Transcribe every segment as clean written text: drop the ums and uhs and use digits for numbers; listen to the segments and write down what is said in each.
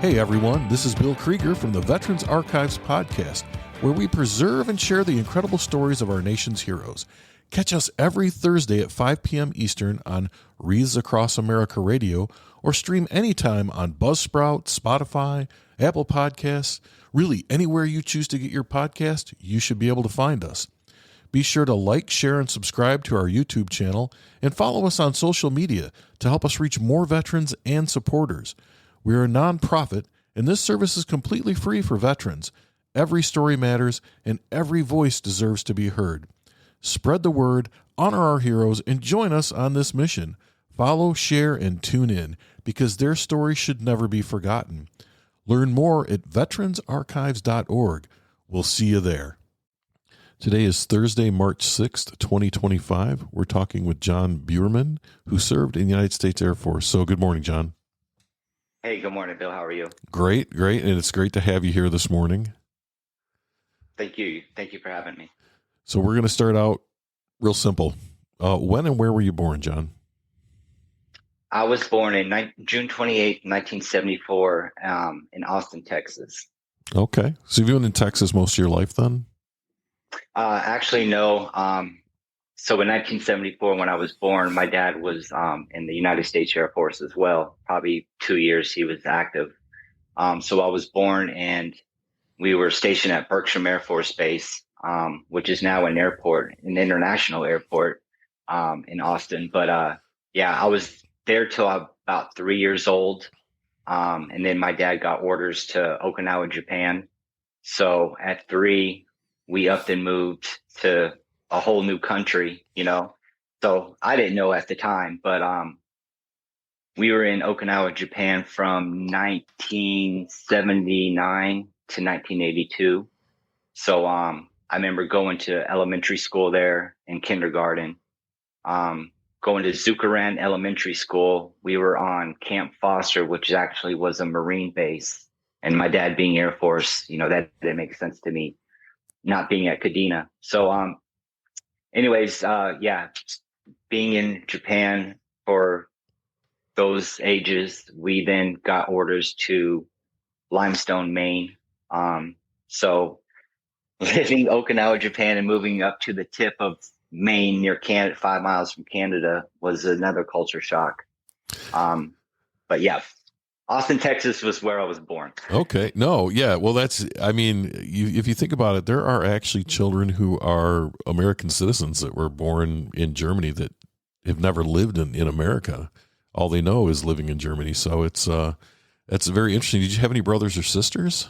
Hey everyone, this is Bill Krieger from the Veterans Archives podcast, where we preserve and share the incredible stories of our nation's heroes. Catch us every Thursday at 5 p.m. Eastern on Wreaths Across America Radio, or stream anytime on Buzzsprout, Spotify, Apple Podcasts. Really, anywhere you choose to get your podcast, you should be able to find us. Be sure to like, share, and subscribe to our YouTube channel, and follow us on social media to help us reach more veterans and supporters. We are a nonprofit, and this service is completely free for veterans. Every story matters, and every voice deserves to be heard. Spread the word, honor our heroes, and join us on this mission. Follow, share, and tune in, because their story should never be forgotten. Learn more at veteransarchives.org. We'll see you there. Today is Thursday, March 6th, 2025. We're talking with Jon Bureman, who served in the United States Air Force. So good morning, Jon. Hey, good morning, Bill. How are you? Great. And it's great to have you here this morning. Thank you. Thank you for having me. So we're going to start out real simple. When and where were you born, Jon? I was born in June 28, 1974, in Austin, Texas. Okay. So you've been in Texas most of your life then? Actually, no. So in 1974, when I was born, my dad was in the United States Air Force as well. Probably 2 years he was active. So I was born and we were stationed at Bergstrom Air Force Base, which is now an airport, an international airport in Austin. But I was there till about 3 years old. And then my dad got orders to Okinawa, Japan. So at 3, we upped and moved to a whole new country, So I didn't know at the time, but we were in Okinawa, Japan from 1979 to 1982. So I remember going to elementary school there and kindergarten, going to Zukaran Elementary School. We were on Camp Foster, which actually was a Marine base. And my dad being Air Force, that didn't make sense to me, not being at Kadena. So anyways, being in Japan for those ages, we then got orders to Limestone, Maine. So living Okinawa, Japan, and moving up to the tip of Maine near Canada, 5 miles from Canada, was another culture shock. But yeah, Austin, Texas was where I was born. Okay. No, yeah. Well, if you think about it, there are actually children who are American citizens that were born in Germany that have never lived in America. All they know is living in Germany. So it's very interesting. Did you have any brothers or sisters?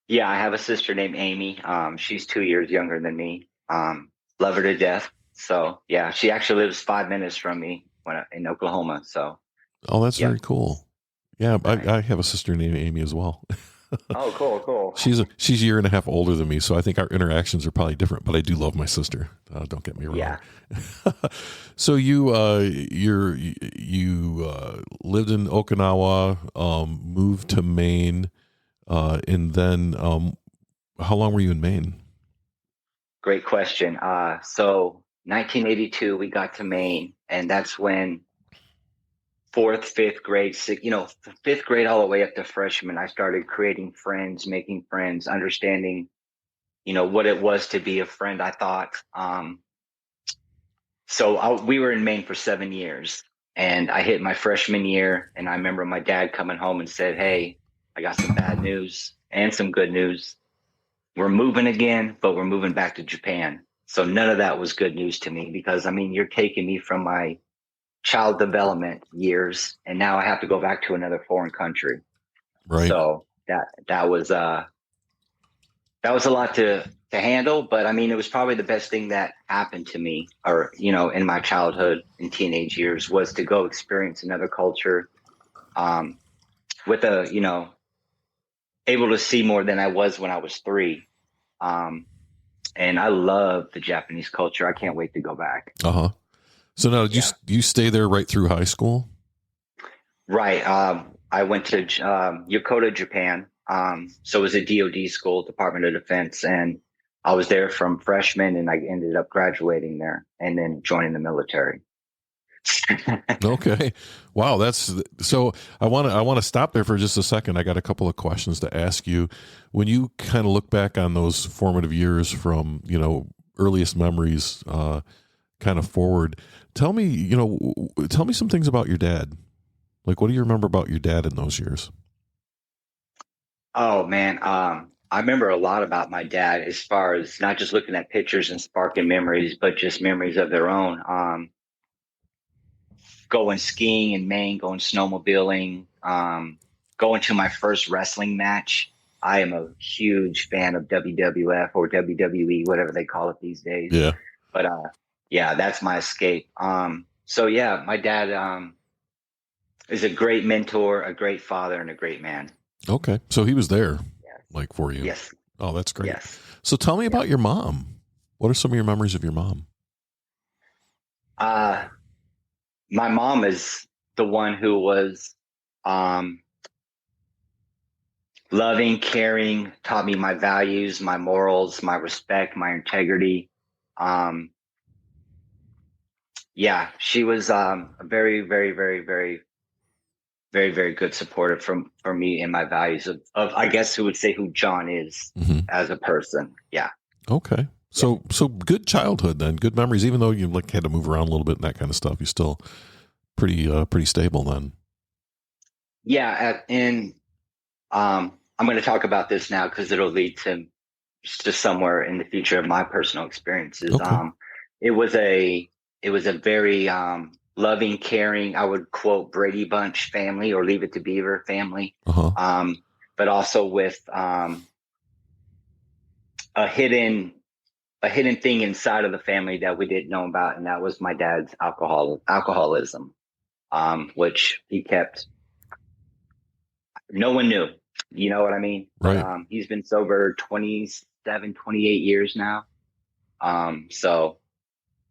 Yeah, I have a sister named Amy. She's 2 years younger than me. Love her to death. So yeah, she actually lives 5 minutes from me in Oklahoma. So. Oh, that's very cool. Yeah, I have a sister named Amy as well. Oh, cool. She's a year and a half older than me, so I think our interactions are probably different. But I do love my sister. Don't get me wrong. Yeah. So you lived in Okinawa, moved to Maine, and then how long were you in Maine? Great question. So 1982, we got to Maine, and that's when 4th, 5th grade, 5th grade all the way up to freshman, I started creating friends, making friends, understanding, what it was to be a friend, I thought. We were in Maine for 7 years, and I hit my freshman year, and I remember my dad coming home and said, "Hey, I got some bad news and some good news. We're moving again, but we're moving back to Japan." So none of that was good news to me because, you're taking me from my child development years, and now I have to go back to another foreign country. Right. So that was a lot to handle, but it was probably the best thing that happened to me, or in my childhood and teenage years, was to go experience another culture, with able to see more than I was when I was 3. And I love the Japanese culture. I can't wait to go back. Uh-huh. So now, did you stay there right through high school? Right. I went to Yokota, Japan. So it was a DoD school, Department of Defense, and I was there from freshman, and I ended up graduating there and then joining the military. Okay. Wow. That's so I want to stop there for just a second. I got a couple of questions to ask you. When you kind of look back on those formative years from, earliest memories, kind of forward, tell me some things about your dad. Like, what do you remember about your dad in those years? Oh man, I remember a lot about my dad as far as not just looking at pictures and sparking memories, but just memories of their own. Going skiing in Maine, going snowmobiling, going to my first wrestling match. I am a huge fan of WWF or WWE, whatever they call it these days. Yeah. But yeah, that's my escape. So yeah, my dad is a great mentor, a great father, and a great man. Okay. So he was there, Yes. like, for you. Yes. Oh, that's great. Yes. So tell me about your mom. What are some of your memories of your mom? My mom is the one who was loving, caring, taught me my values, my morals, my respect, my integrity. Yeah, she was a very, very, very, very, very, very good supporter for me and my values of I guess who would say who Jon is as a person. Yeah. Okay. So good childhood then, good memories. Even though you had to move around a little bit and that kind of stuff, you still pretty stable then. Yeah, and I'm going to talk about this now because it'll lead to somewhere in the future of my personal experiences. Okay. It was a very loving, caring, I would quote Brady Bunch family or Leave It to Beaver family, but also with a hidden thing inside of the family that we didn't know about, and that was my dad's alcoholism, which he kept. No one knew. You know what I mean? Right. But, he's been sober 27, 28 years now. So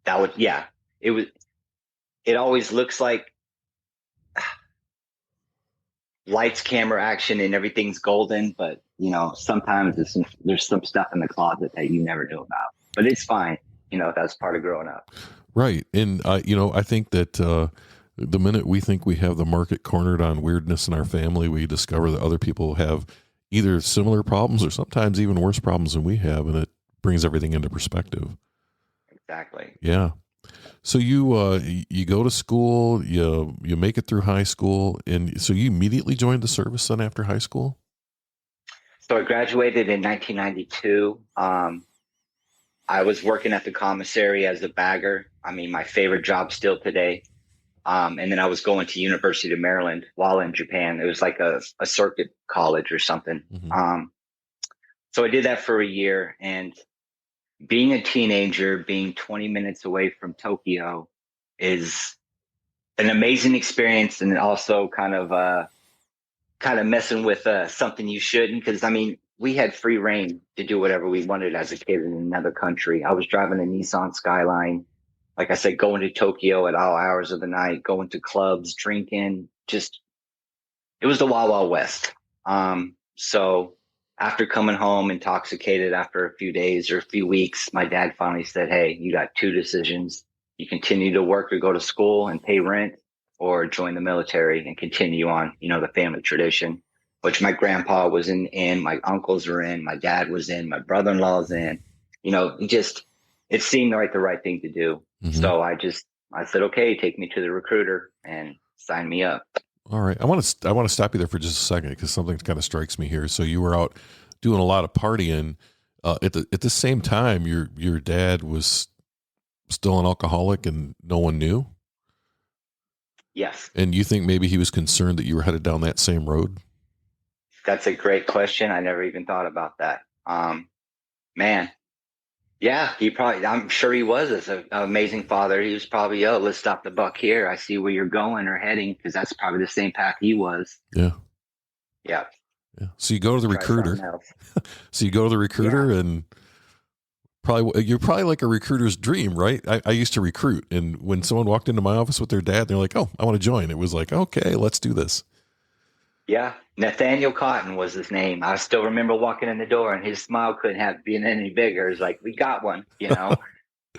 that would, yeah, it always looks like lights, camera, action, and everything's golden. But, sometimes there's some stuff in the closet that you never knew about. But it's fine. That's part of growing up. Right. And, I think that the minute we think we have the market cornered on weirdness in our family, we discover that other people have either similar problems or sometimes even worse problems than we have, and it brings everything into perspective. Exactly. Yeah. So you go to school, you make it through high school, and so you immediately joined the service then after high school? So I graduated in 1992. I was working at the commissary as a bagger. I mean, my favorite job still today. And then I was going to University of Maryland while in Japan. It was like a circuit college or something. So I did that for a year, and being a teenager, being 20 minutes away from Tokyo is an amazing experience, and also kind of messing with something you shouldn't. Because I mean, we had free reign to do whatever we wanted as a kid in another country. I was driving a Nissan Skyline. Like I said, going to Tokyo at all hours of the night, going to clubs, drinking, it was the Wild Wild West. So after coming home intoxicated after a few days or a few weeks, my dad finally said, "Hey, you got two decisions. You continue to work or go to school and pay rent, or join the military and continue on, the family tradition," which my grandpa was in, my uncles were in, my dad was in, my brother-in-law's in. It seemed like the right thing to do. So I said, "Okay, take me to the recruiter and sign me up." All right. I want to stop you there for just a second because something kind of strikes me here. So you were out doing a lot of partying. At the same time, your dad was still an alcoholic and no one knew? Yes. And you think maybe he was concerned that you were headed down that same road? That's a great question. I never even thought about that. Man. Yeah, I'm sure he was as an amazing father. He was probably, let's stop the buck here. I see where you're going or heading, because that's probably the same path he was. Yeah. Yeah. Yeah. So you go to the recruiter. And you're probably like a recruiter's dream, right? I used to recruit, and when someone walked into my office with their dad, they're like, "Oh, I want to join." It was like, "Okay, let's do this." Yeah. Nathaniel Cotton was his name. I still remember walking in the door, and his smile couldn't have been any bigger. It's like, we got one,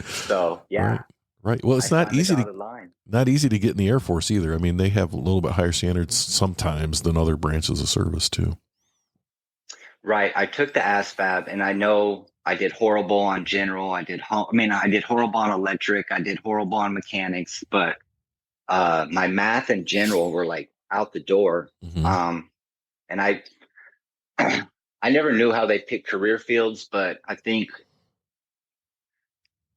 So yeah. Right. Well, I it's not signed the easy dotted line. not easy to get in the Air Force either. I mean, they have a little bit higher standards sometimes than other branches of service too. Right. I took the ASVAB, and I know I did horrible on general. I did horrible on electric. I did horrible on mechanics, but my math and general were like out the door. Mm-hmm. And I I never knew how they pick career fields, but I think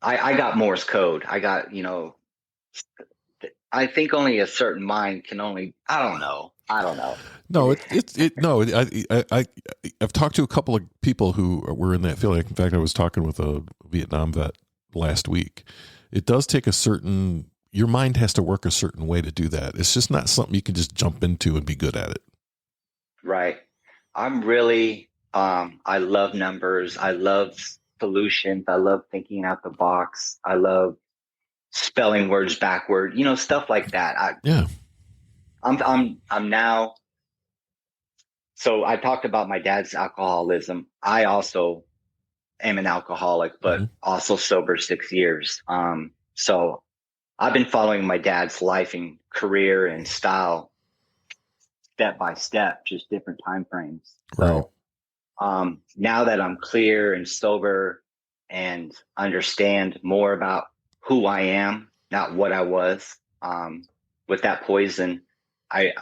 I got Morse code. I got, I think only a certain mind can only, I don't know. No, I've talked to a couple of people who were in that field. In fact, I was talking with a Vietnam vet last week. It does take your mind has to work a certain way to do that. It's just not something you can just jump into and be good at it. Right. I'm really, I love numbers. I love solutions. I love thinking out the box. I love spelling words backward, stuff like that. Yeah. I'm now. So I talked about my dad's alcoholism. I also am an alcoholic, but also sober 6 years. So I've been following my dad's life and career and style step by step, just different time frames. So now that I'm clear and sober and understand more about who I am, not what I was, with that poison, I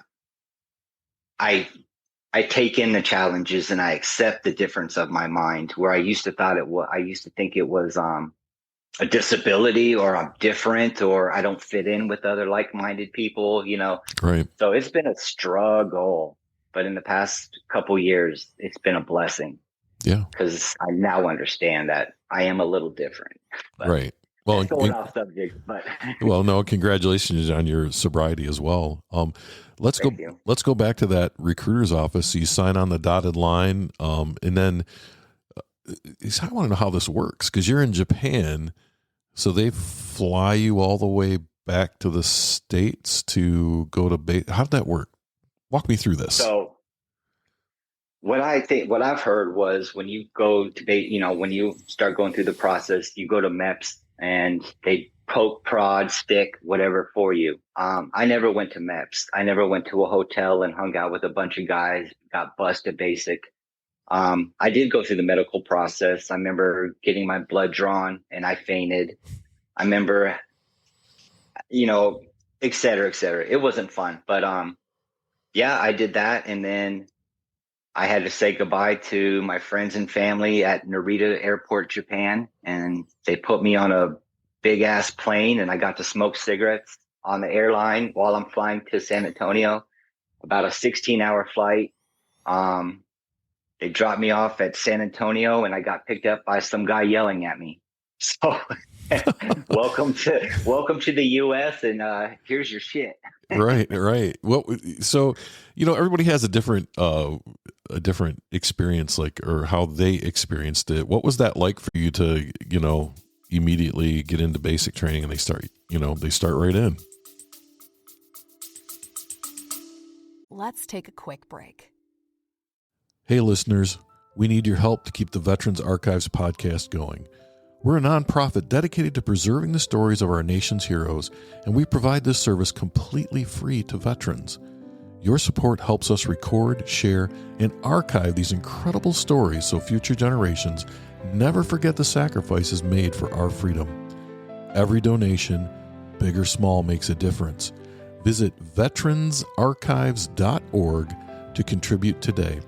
take in the challenges and I accept the difference of my mind. Where I used to think it was a disability, or I'm different, or I don't fit in with other like-minded people, Right. So it's been a struggle, but in the past couple years, it's been a blessing. Yeah. Because I now understand that I am a little different. But right. Well, going off subject, but well, no, congratulations on your sobriety as well. Let's go back to that recruiter's office. So you sign on the dotted line. And then I want to know how this works, because you're in Japan. So they fly you all the way back to the States to go to base. How'd that work? Walk me through this. So what I've heard was, when you go to base, when you start going through the process, you go to MEPS and they poke, prod, stick, whatever for you. I never went to MEPS. I never went to a hotel and hung out with a bunch of guys, got busted basic. I did go through the medical process. I remember getting my blood drawn and I fainted. I remember, et cetera, et cetera. It wasn't fun, but, yeah, I did that. And then I had to say goodbye to my friends and family at Narita Airport, Japan. And they put me on a big ass plane, and I got to smoke cigarettes on the airline while I'm flying to San Antonio, about a 16-hour flight. They dropped me off at San Antonio, and I got picked up by some guy yelling at me. So welcome to the US, and here's your shit. Right. Well, so, everybody has a different experience, or how they experienced it. What was that like for you to, immediately get into basic training, and they start right in? Let's take a quick break. Hey, listeners, we need your help to keep the Veterans Archives podcast going. We're a nonprofit dedicated to preserving the stories of our nation's heroes, and we provide this service completely free to veterans. Your support helps us record, share, and archive these incredible stories so future generations never forget the sacrifices made for our freedom. Every donation, big or small, makes a difference. Visit veteransarchives.org to contribute today.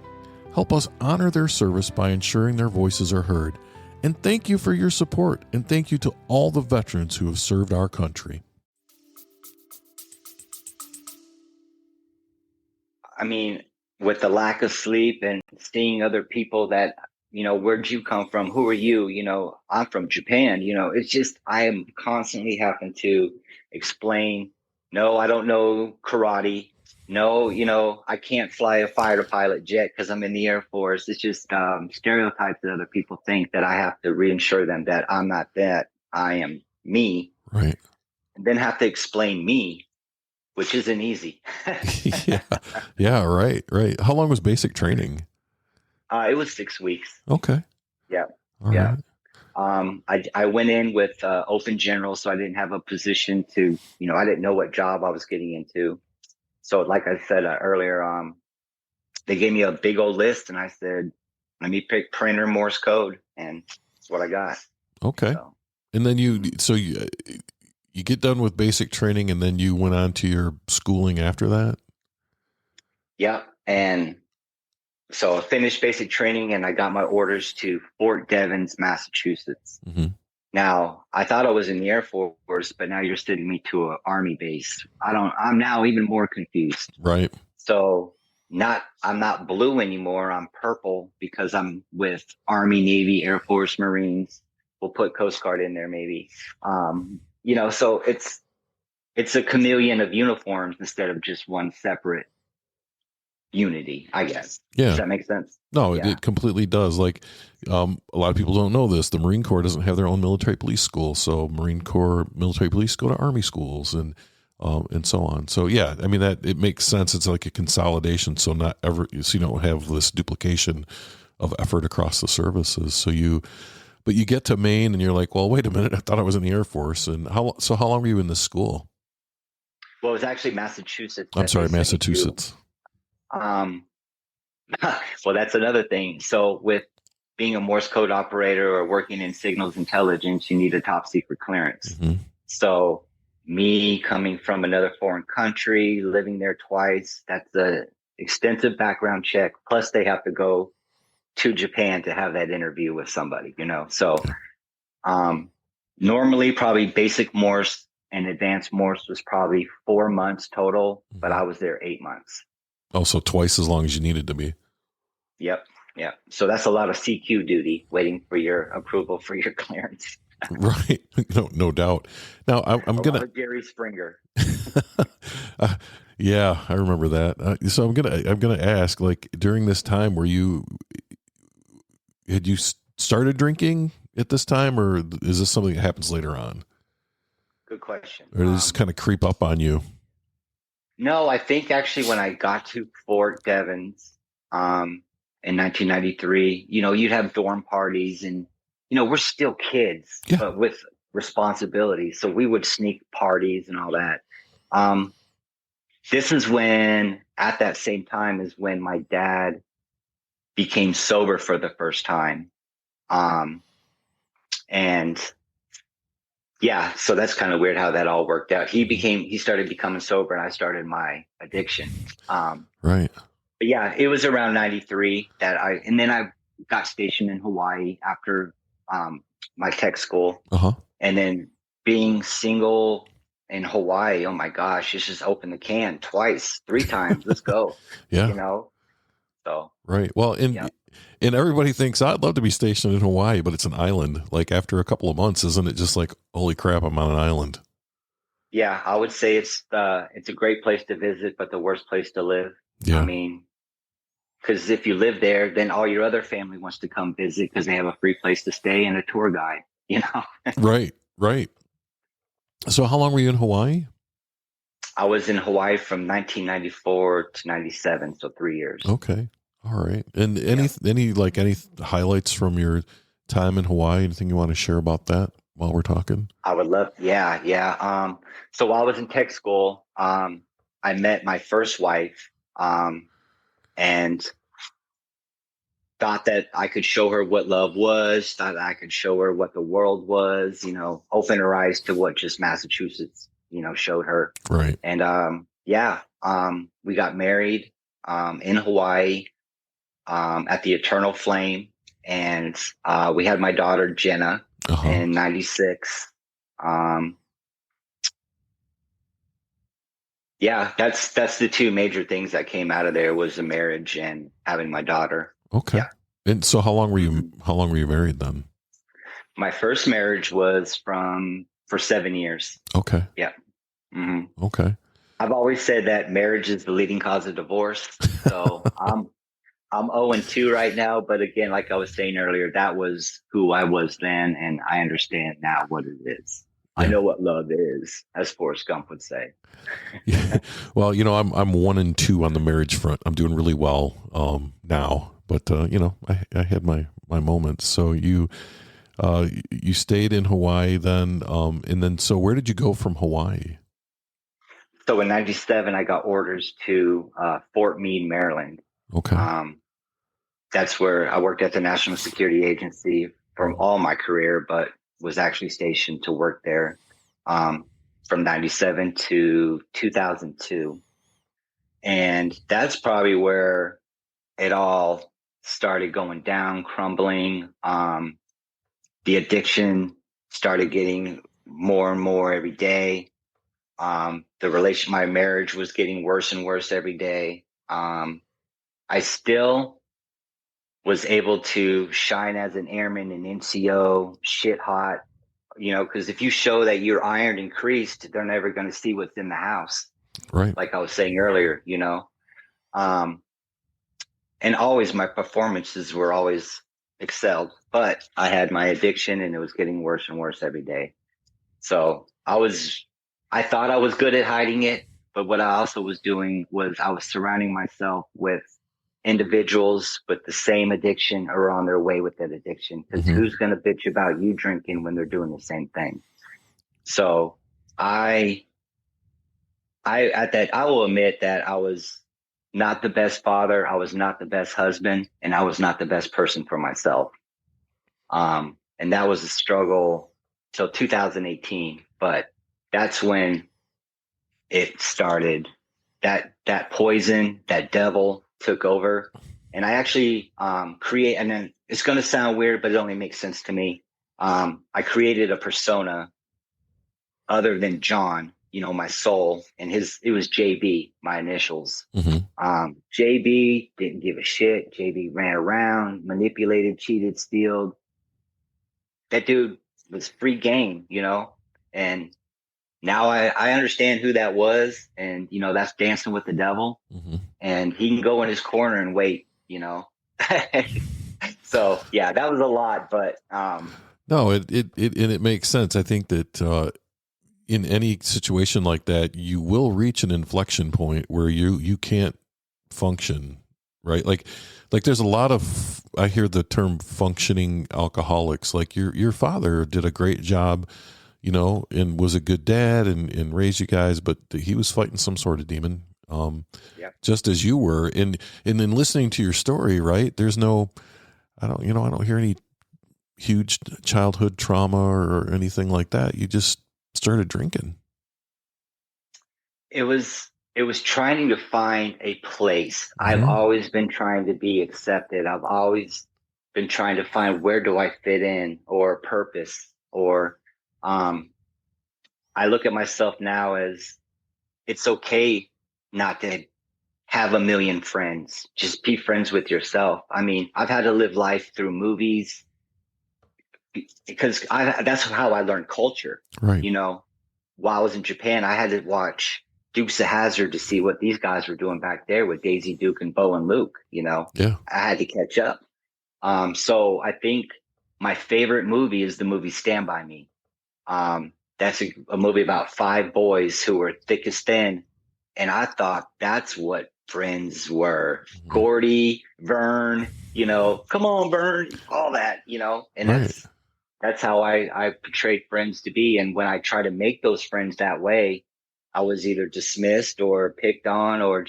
Help us honor their service by ensuring their voices are heard. And thank you for your support, and thank you to all the veterans who have served our country. I mean, with the lack of sleep and seeing other people that, where'd you come from? Who are you? I'm from Japan. It's just, I am constantly having to explain, no, I don't know karate. No, I can't fly a fighter pilot jet because I'm in the Air Force. It's just stereotypes that other people think, that I have to reassure them that I'm not that. I am me. Right. And then have to explain me, which isn't easy. Yeah. Right. How long was basic training? It was 6 weeks. Okay. Yeah. All right. I went in with open general, so I didn't have a position to, I didn't know what job I was getting into. So like I said earlier, they gave me a big old list, and I said, let me pick printer Morse code, and that's what I got. Okay. So, And then you get done with basic training, and then you went on to your schooling after that? yeah. And so I finished basic training, and I got my orders to Fort Devens, Massachusetts. Mm-hmm. Now, I thought I was in the Air Force, but now you're sending me to an Army base. I'm now even more confused. Right. So I'm not blue anymore. I'm purple because I'm with Army, Navy, Air Force, Marines. We'll put Coast Guard in there maybe. So it's a chameleon of uniforms instead of just one separate unity, I guess. Yeah. Does that make sense? No, Yeah. it completely does. Like, a lot of people don't know this. The Marine Corps doesn't have their own military police school. So Marine Corps military police go to Army schools and so on. So yeah, I mean, that it makes sense. It's like a consolidation. So you don't have this duplication of effort across the services. But you get to Maine and you're like, well, wait a minute. I thought I was in the Air Force. And how long were you in this school? Well, it was actually Massachusetts. I'm sorry, Massachusetts. Well, that's another thing. So with being a Morse code operator or working in signals intelligence, you need a top secret clearance. Mm-hmm. So me coming from another foreign country, living there twice, that's an extensive background check. Plus they have to go to Japan to have that interview with somebody, So normally probably basic Morse and advanced Morse was probably 4 months total, but I was there 8 months. Oh, so twice as long as you needed to be. Yep. So that's a lot of CQ duty, waiting for your approval for your clearance. Right. No doubt. Now I'm going to Gary Springer. Yeah, I remember that. So I'm going to ask, like, during this time, had you started drinking at this time, or is this something that happens later on? Good question. Or does this kind of creep up on you? No, I think actually when I got to Fort Devens in 1993, you'd have dorm parties and, we're still kids, yeah. but with responsibility. So we would sneak parties and all that. This is at that same time is when my dad became sober for the first time. And yeah, so that's kind of weird how that all worked out. He started becoming sober and I started my addiction. Right. But yeah, it was around 93 and then I got stationed in Hawaii after, my tech school. Uh-huh. And then being single in Hawaii, oh my gosh, it's just open the can 3 times. Let's go. Yeah. So. Right. Well, and everybody thinks I'd love to be stationed in Hawaii, but it's an island. Like after a couple of months, isn't it just like, holy crap, I'm on an island? Yeah, I would say it's a great place to visit, but the worst place to live. Yeah. I mean, because if you live there, then all your other family wants to come visit because they have a free place to stay and a tour guide, Right. So how long were you in Hawaii? I was in Hawaii from 1994 to 97, so 3 years. Okay. All right. And any highlights from your time in Hawaii? Anything you want to share about that while we're talking? I would love. Yeah. So while I was in tech school, I met my first wife, and thought that I could show her what love was, thought I could show her what the world was, open her eyes to what just Massachusetts, showed her. Right. And, we got married, in Hawaii, at the Eternal Flame. And, we had my daughter, Jenna, in 96. That's the two major things that came out of there was the marriage and having my daughter. Okay. Yeah. And so how long were you married then? My first marriage was for 7 years. Okay. Yeah. Mm-hmm. Okay. I've always said that marriage is the leading cause of divorce. So I'm 0-2 right now. But again, like I was saying earlier, that was who I was then. And I understand now what it is. Yeah. I know what love is, as Forrest Gump would say. Yeah. Well, I'm 1-2 on the marriage front. I'm doing really well now, but I had my moments. So You stayed in Hawaii then, and then so where did you go from Hawaii? So in '97, I got orders to Fort Meade, Maryland. Okay. That's where I worked at the National Security Agency for all my career, but was actually stationed to work there from '97 to 2002. And that's probably where it all started going down, crumbling. The addiction started getting more and more every day. My marriage was getting worse and worse every day. I still was able to shine as an airman in NCO, shit hot, because if you show that you're ironed and creased, they're never going to see what's in the house. Right. Like I was saying earlier, and always my performances were always excelled, but I had my addiction and it was getting worse and worse every day. So I thought I was good at hiding it, but what I also was doing was I was surrounding myself with individuals with the same addiction or on their way with that addiction. Because who's going to bitch about you drinking when they're doing the same thing? So I will admit that I was not the best father. I was not the best husband, and I was not the best person for myself. And that was a struggle till 2018, but that's when it started. That poison, that devil took over, and I actually and then it's going to sound weird, but it only makes sense to me. I created a persona other than Jon, my soul, and it was JB, my initials. JB didn't give a shit. JB ran around, manipulated, cheated, stealed. That dude was free game, and now I understand who that was. And, that's dancing with the devil, and he can go in his corner and wait, So yeah, that was a lot, but, no, it makes sense. I think that, in any situation like that, you will reach an inflection point where you can't function, right? Like there's a lot of, I hear the term functioning alcoholics. Like your father did a great job, and was a good dad and raised you guys, but he was fighting some sort of demon, just as you were. And then listening to your story, right? There's no, I don't hear any huge childhood trauma or anything like that. You just started drinking. It was trying to find a place. I've always been trying to be accepted. I've always been trying to find, where do I fit in, or purpose, or I look at myself now as it's okay not to have a million friends. Just be friends with yourself. I mean, I've had to live life through movies because that's how I learned culture. Right. While I was in Japan, I had to watch Dukes of Hazzard to see what these guys were doing back there with Daisy Duke and Bo and Luke. I had to catch up. So I think my favorite movie is the movie Stand By Me. That's a movie about 5 boys who were thick as thin. And I thought that's what friends were. Gordy, Vern, come on, Vern, all that, and right. That's how I portrayed friends to be. And when I try to make those friends that way, I was either dismissed or picked on or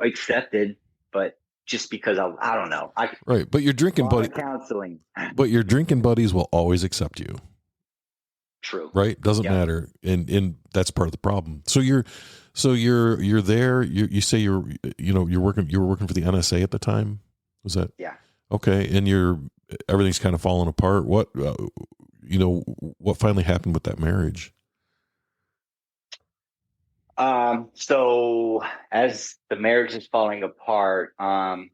accepted, but just because I don't know. Right. But your drinking counseling. But your drinking buddies will always accept you. True. Right? Doesn't matter. And that's part of the problem. So you're there, you say you were working for the NSA at the time? Was that? Yeah. Okay. And everything's kind of falling apart. What finally happened with that marriage? So as the marriage is falling apart, I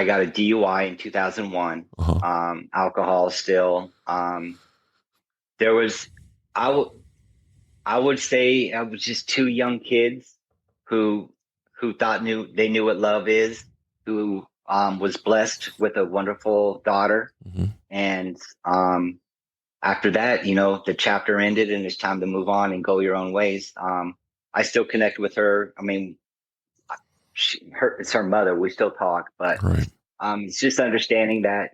got a DUI in 2001. Alcohol still. There was, I would say I was just 2 young kids who thought they knew what love is, who was blessed with a wonderful daughter. And after that, the chapter ended and it's time to move on and go your own ways. I still connect with her. I mean, it's her mother. We still talk, but right. It's just understanding that,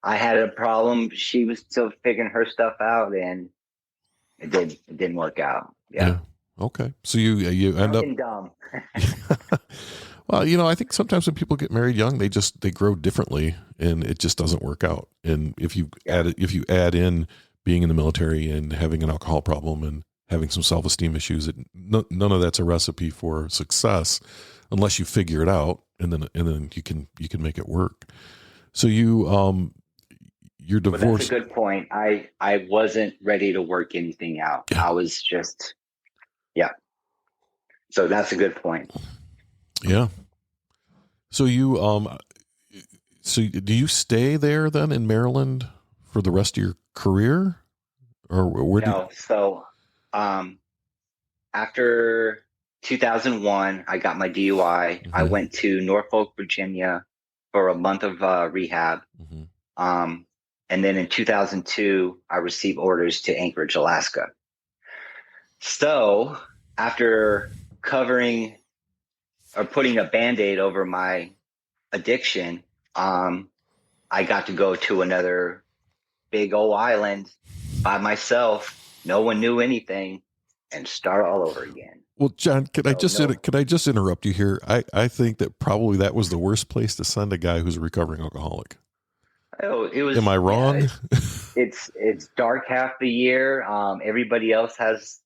I had a problem. She was still figuring her stuff out, and it didn't work out. Yeah. Okay. So you end up dumb. Well, I think sometimes when people get married young, they grow differently, and it just doesn't work out. And if you add in being in the military and having an alcohol problem and having some self-esteem issues, none of that's a recipe for success unless you figure it out, and then you can make it work. So you're divorced. Well, that's a good point. I wasn't ready to work anything out. Yeah. I was just, So that's a good point. Yeah. So do you stay there then in Maryland for the rest of your career, or where do you? No, so after 2001, I got my DUI. Mm-hmm. I went to Norfolk, Virginia for a month of rehab. Mm-hmm. And then in 2002, I received orders to Anchorage, Alaska. So after covering or putting a Band-Aid over my addiction, I got to go to another big old island by myself. No one knew anything, and start all over again. Well, John, could I just interrupt you here? I think that probably that was the worst place to send a guy who's a recovering alcoholic. Oh, it was. Am I wrong? It's dark half the year. Everybody else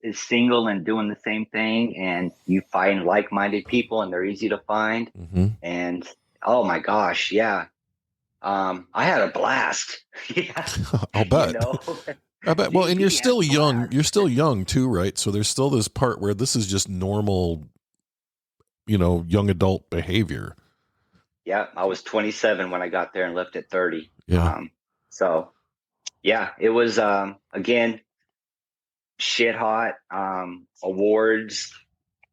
is single and doing the same thing, and you find like-minded people, and they're easy to find. Mm-hmm. And oh my gosh, yeah, I had a blast. Yeah, I'll bet. I bet. Well, and you're still young. You're still young too, right? So there's still this part where this is just normal, young adult behavior. Yeah, I was 27 when I got there and left at 30. Yeah. So yeah, it was, again, shit hot, awards,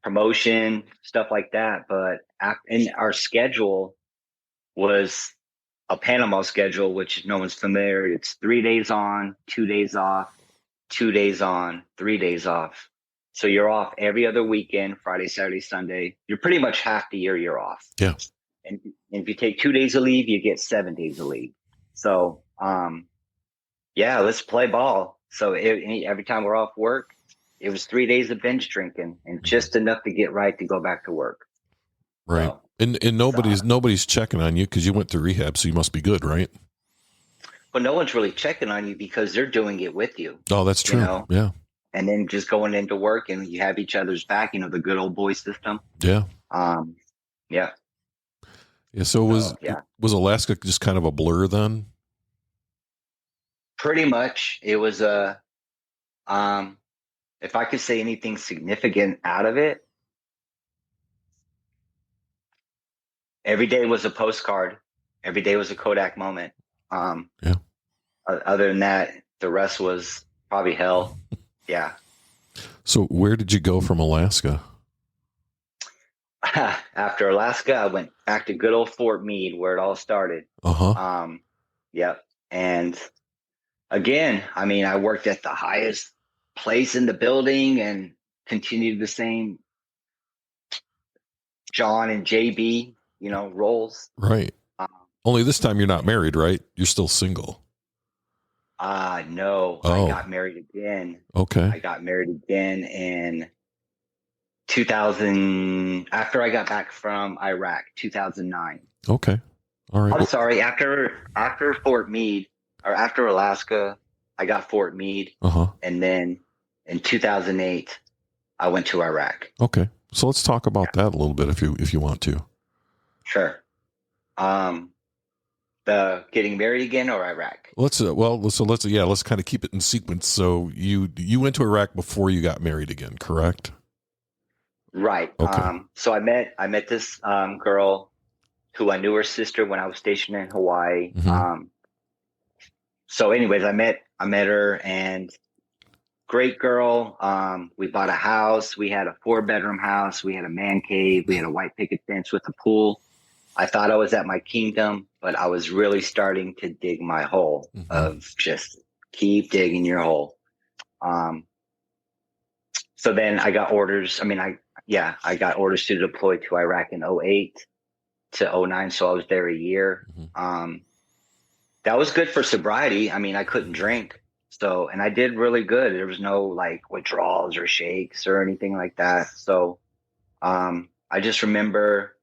promotion, stuff like that. But in our schedule was a Panama schedule, which no one's familiar. It's 3 days on, 2 days off, 2 days on, 3 days off. So you're off every other weekend, Friday, Saturday, Sunday. You're pretty much half the year you're off. Yeah. And if you take 2 days of leave, you get 7 days of leave. So, let's play ball. So every time we're off work, it was 3 days of binge drinking and just enough to get right to go back to work. Right. So, and nobody's checking on you because you went to rehab, so you must be good, right? But no one's really checking on you because they're doing it with you. Oh, that's true. Yeah. And then just going into work and you have each other's back, the good old boy system. Yeah. Yeah. Yeah. So was Alaska just kind of a blur then? Pretty much. It was if I could say anything significant out of it, every day was a postcard. Every day was a Kodak moment. Yeah. Other than that, the rest was probably hell. Yeah. So where did you go from Alaska? After Alaska, I went back to good old Fort Meade, where it all started. Yep. And again, I worked at the highest place in the building and continued the same John and JB, roles. Right. Only this time you're not married, right? You're still single. No. Oh. I got married again. Okay. I got married again in 2000, after I got back from Iraq, 2009. Okay. All right. I'm sorry. After Fort Meade, or after Alaska, I got Fort Meade. And then in 2008, I went to Iraq. Okay. So let's talk about that a little bit if you want to. Sure. The getting married again or Iraq? Let's kind of keep it in sequence. So you went to Iraq before you got married again, correct? Right. Okay. So I met this girl who I knew her sister when I was stationed in Hawaii. Mm-hmm. So anyways, I met her, and great girl. We bought a house. We had a 4-bedroom house. We had a man cave. We had a white picket fence with a pool. I thought I was at my kingdom, but I was really starting to dig my hole. Mm-hmm. Of just keep digging your hole. So then I got orders. I got orders to deploy to Iraq in 2008. to '09. So I was there a year. That was good for sobriety. I mean, I couldn't drink. So, and I did really good. There was no like withdrawals or shakes or anything like that. So, I just remember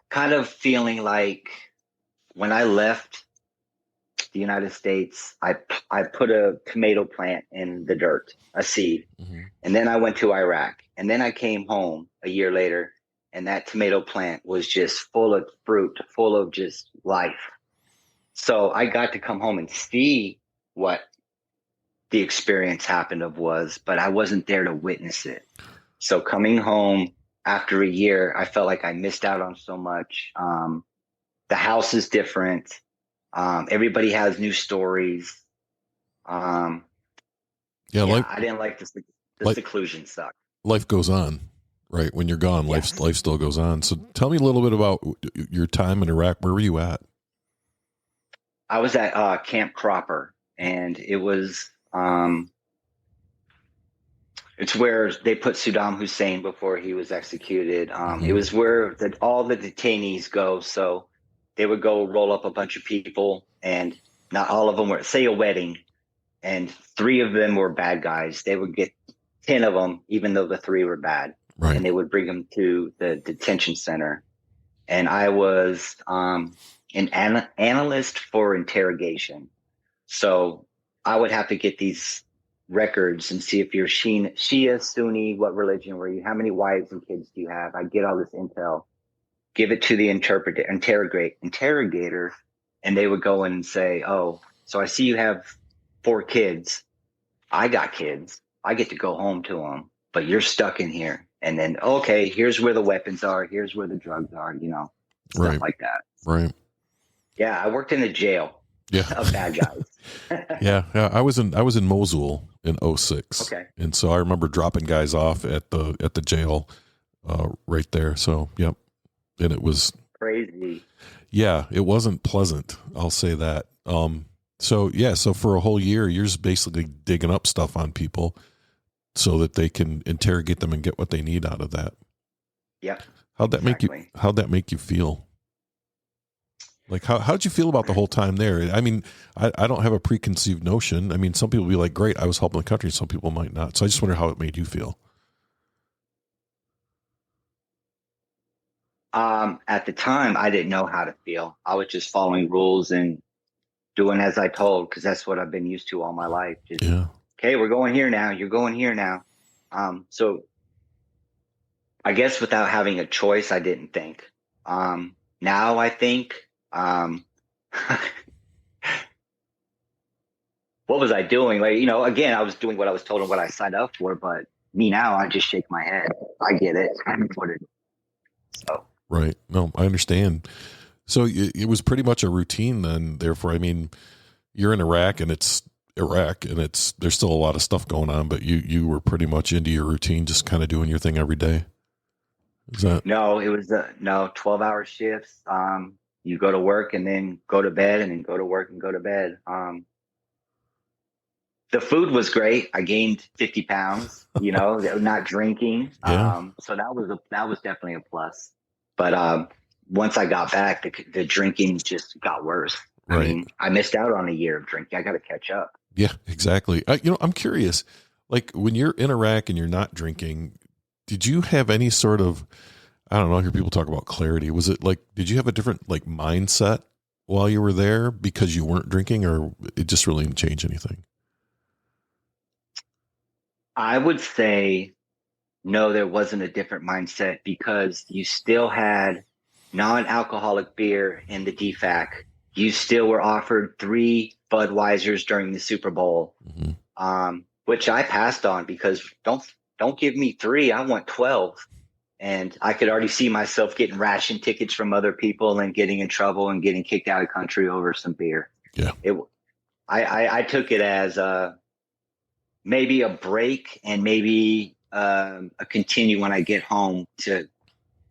kind of feeling like when I left the United States, I put a tomato plant in the dirt, a seed. And then I went to Iraq, and then I came home a year later, and that tomato plant was just full of fruit, full of just life. So I got to come home and see what the experience happened of was, but I wasn't there to witness it. So coming home after a year, I felt like I missed out on so much. The house is different. Everybody has new stories. I didn't like the seclusion sucked. Life goes on, right? When you're gone, Yes. life still goes on. So tell me a little bit about your time in Iraq. Where were you at? I was at Camp Cropper, and it was it's where they put Saddam Hussein before he was executed. It was where all the detainees go. So they would go roll up a bunch of people, and not all of them were, say, a wedding, and 3 of them were bad guys. They would get 10 of them, even though the 3 were bad. Right. And they would bring them to the detention center. And I was an analyst for interrogation. So I would have to get these records and see if you're Shia, Sunni, what religion were you, how many wives and kids do you have? I get all this intel, give it to the interrogator, and they would go in and say, oh, so I see you have 4 kids. I got kids. I get to go home to them, but you're stuck in here. And then, okay, here's where the weapons are. Here's where the drugs are, stuff like that. Right. Yeah. I worked in the jail of bad guys. Yeah. I was in Mosul in 06. Okay. And so I remember dropping guys off at the jail, right there. So, yep. And it was crazy. Yeah. It wasn't pleasant. I'll say that. So for a whole year, you're just basically digging up stuff on people so that they can interrogate them and get what they need out of that. Yep. How'd that make you feel? Like, how'd you feel about the whole time there? I mean, I don't have a preconceived notion. I mean, some people will be like, great, I was helping the country. Some people might not. So I just wonder how it made you feel. At the time, I didn't know how to feel. I was just following rules and doing as I told, because that's what I've been used to all my life. Just, okay, we're going here now. You're going here now. So I guess without having a choice, I didn't think. Now I think, what was I doing? Like, again, I was doing what I was told and what I signed up for, but me now, I just shake my head. I get it. I know what it is. So. Right. No, I understand. So it was pretty much a routine then. Therefore, I mean, you're in Iraq and there's still a lot of stuff going on, but you were pretty much into your routine, just kind of doing your thing every day. Is that? No, it was 12-hour shifts. You go to work and then go to bed and then go to work and go to bed. The food was great. I gained 50 pounds, not drinking. Yeah. So that was definitely a plus. But once I got back, the drinking just got worse. Right. I mean, I missed out on a year of drinking. I got to catch up. Yeah, exactly. I'm curious, like when you're in Iraq and you're not drinking, did you have any sort of, I don't know, I hear people talk about clarity. Was it like, did you have a different like mindset while you were there because you weren't drinking, or it just really didn't change anything? I would say no, there wasn't a different mindset because you still had non-alcoholic beer in the DFAC. You still were offered 3 Budweisers during the Super Bowl, which I passed on because don't give me 3. I want 12. And I could already see myself getting ration tickets from other people and getting in trouble and getting kicked out of the country over some beer. Yeah. I took it as maybe a break and maybe a continue when I get home to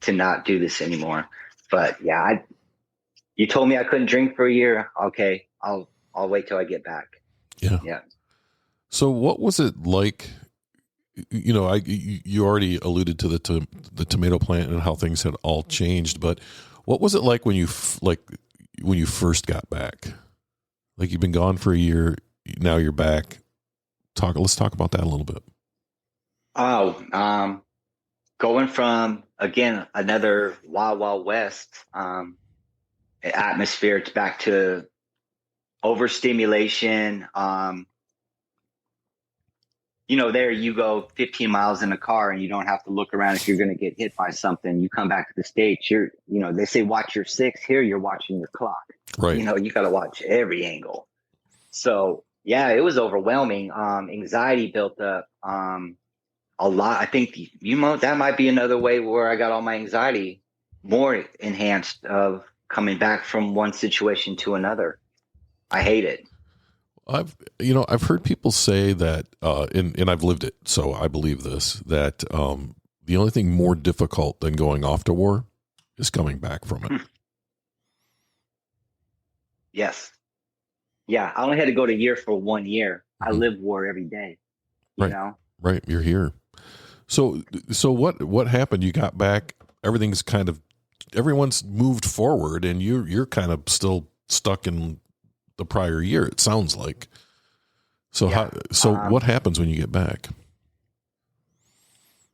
not do this anymore. But yeah, you told me I couldn't drink for a year. Okay, I'll wait till I get back. Yeah. Yeah. So what was it like you already alluded to the tomato plant and how things had all changed, but what was it like when you first got back? Like, you've been gone for a year, now you're back. Let's talk about that a little bit. Going from, again, another Wild Wild West atmosphere to back to overstimulation. There you go 15 miles in a car and you don't have to look around if you're going to get hit by something. You come back to the States, they say watch your six. Here you're watching your clock. Right. You got to watch every angle. So, yeah, it was overwhelming. Anxiety built up a lot. I think, that might be another way where I got all my anxiety more enhanced of coming back from one situation to another. I hate it. I've heard people say that, and I've lived it, so I believe this, that the only thing more difficult than going off to war is coming back from it. Yes. Yeah. I only had to go to year for 1 year. Mm-hmm. I live war every day. Right. You're here. So what happened? You got back, everyone's moved forward, and you're kind of still stuck in the prior year, it sounds like. So what happens when you get back?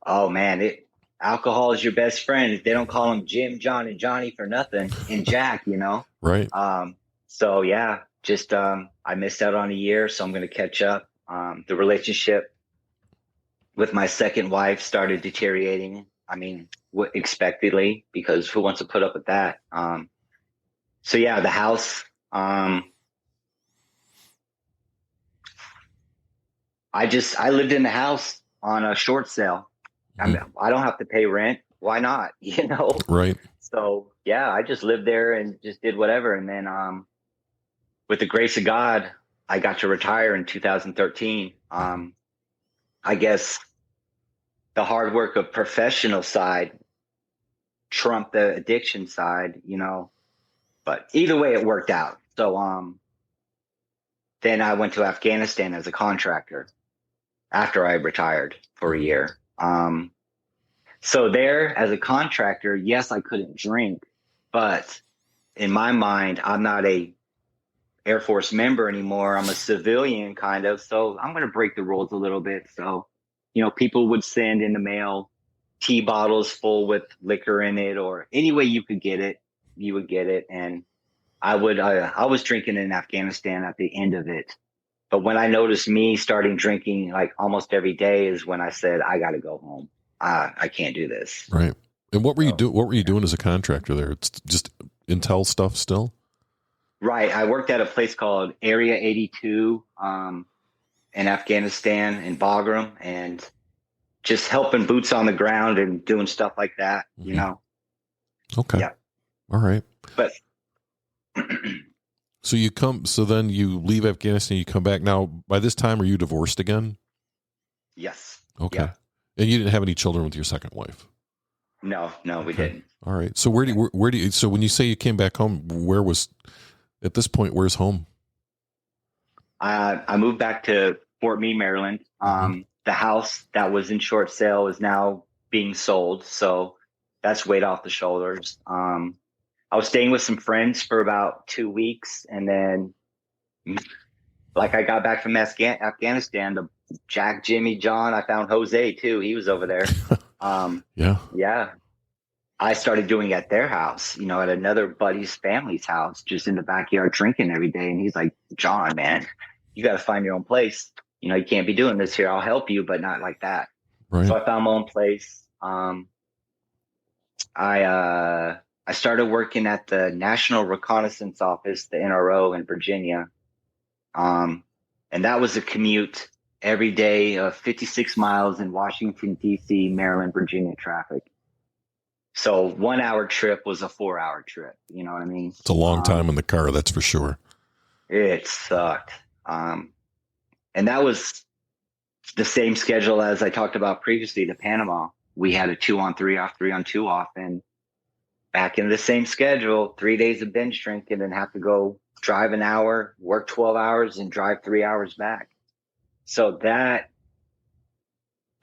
Oh man, alcohol is your best friend. They don't call him Jim, John, and Johnny for nothing, and Jack, Right. So yeah, just I missed out on a year, so I'm going to catch up. The relationship with my second wife started deteriorating. I mean, expectedly, because who wants to put up with that? So yeah, the house. I lived in the house on a short sale. I mean, I don't have to pay rent. Why not? Right. So yeah, I just lived there and just did whatever. And then, with the grace of God, I got to retire in 2013. I guess the hard work of professional side trumped the addiction side, but either way it worked out. So, then I went to Afghanistan as a contractor after I retired for a year. So there as a contractor, yes, I couldn't drink, but in my mind, I'm not a Air Force member anymore. I'm a civilian kind of. So I'm going to break the rules a little bit. So, people would send in the mail tea bottles full with liquor in it, or any way you could get it, you would get it. And I was drinking in Afghanistan at the end of it. But when I noticed me starting drinking like almost every day is when I said, I got to go home. I can't do this. Right. And what were you doing as a contractor there? It's just intel stuff still? Right. I worked at a place called Area 82 in Afghanistan, in Bagram, and just helping boots on the ground and doing stuff like that, Okay. Yeah. All right. But so then you leave Afghanistan, you come back. Now, by this time, are you divorced again? yes. Okay. Yeah. And you didn't have any children with your second wife? No, we didn't. All right. So so when you say you came back home, at this point, where's home? I moved back to Fort Meade, Maryland. The house that was in short sale is now being sold. So that's weight off the shoulders. I was staying with some friends for about 2 weeks. And then like I got back from Afghanistan to Jack, Jimmy, John. I found Jose too. He was over there. Yeah. I started doing it at their house, at another buddy's family's house, just in the backyard drinking every day. And he's like, John, man, you got to find your own place. You can't be doing this here. I'll help you, but not like that. Right. So I found my own place. I started working at the National Reconnaissance Office, the NRO in Virginia. And that was a commute every day of 56 miles in Washington, D.C., Maryland, Virginia traffic. So 1 hour trip was a 4 hour trip. You know what I mean? It's a long time in the car, that's for sure. It sucked. And that was the same schedule as I talked about previously, to Panama. We had a 2 on 3 off, 3 on 2 off, and back in the same schedule, 3 days of binge drinking and have to go drive an hour, work 12 hours and drive 3 hours back. So that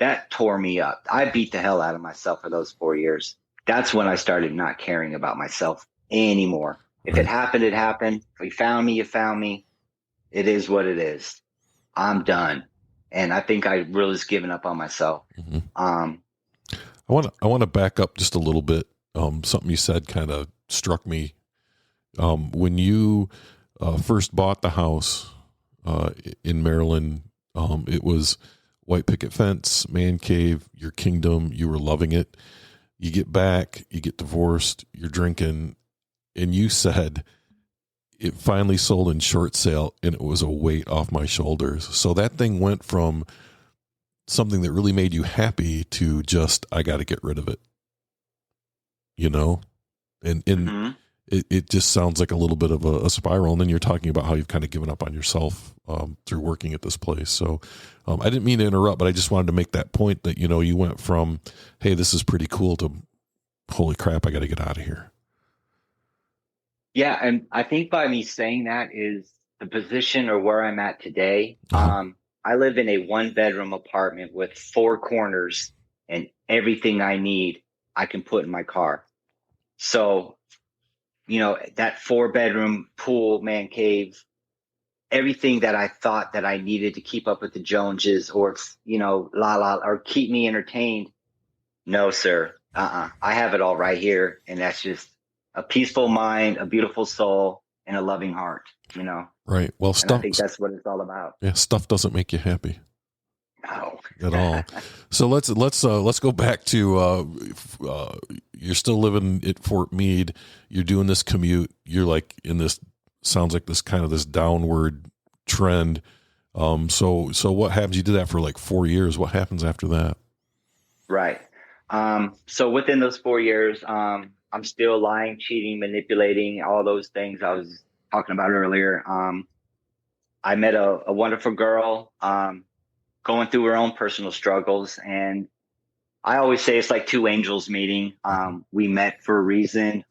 that tore me up. I beat the hell out of myself for those 4 years. That's when I started not caring about myself anymore. If it happened, it happened. If you found me, you found me. It is what it is. I'm done. And I think I really was giving up on myself. Mm-hmm. I want to back up just a little bit. Something you said kind of struck me. When you first bought the house in Maryland, it was white picket fence, man cave, your kingdom. You were loving it. You get back, you get divorced, you're drinking, and you said it finally sold in short sale, and it was a weight off my shoulders. So that thing went from something that really made you happy to just, I got to get rid of it, you know? And Mm-hmm. it just sounds like a little bit of a spiral. And then you're talking about how you've kind of given up on yourself through working at this place. So I didn't mean to interrupt, but I just wanted to make that point that, you know, you went from, hey, this is pretty cool, to holy crap, I got to get out of here. Yeah. And I think by me saying that is the position or where I'm at today. I live in a 1-bedroom apartment with 4 corners, and everything I need, I can put in my car. So, you know, that 4-bedroom pool, man cave, everything that I thought that I needed to keep up with the Joneses, or, you know, or keep me entertained. No, sir. I have it all right here. And that's just a peaceful mind, a beautiful soul, and a loving heart, you know? Right. Well, And I think that's what it's all about. Yeah, stuff doesn't make you happy. No. At all. So let's go back to you're still living at Fort Meade. You're doing this commute. You're like in this, sounds like this kind of this downward trend. So what happens? You did that for like 4 years. What happens after that? Right. So within those 4 years, I'm still lying, cheating, manipulating, all those things I was talking about earlier. I met a wonderful girl, going through her own personal struggles. And I always say it's like 2 angels meeting. We met for a reason.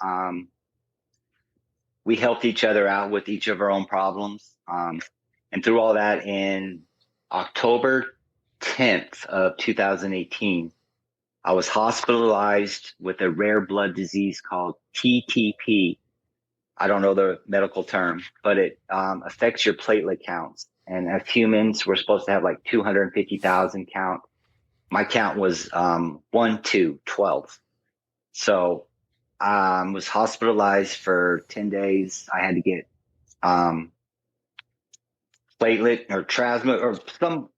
We helped each other out with each of our own problems. And through all that, in October 10th of 2018, I was hospitalized with a rare blood disease called TTP. I don't know the medical term, but it affects your platelet counts. And as humans, we're supposed to have like 250,000 count. My count was 1 to 12. So I was hospitalized for 10 days. I had to get platelet or plasma or some.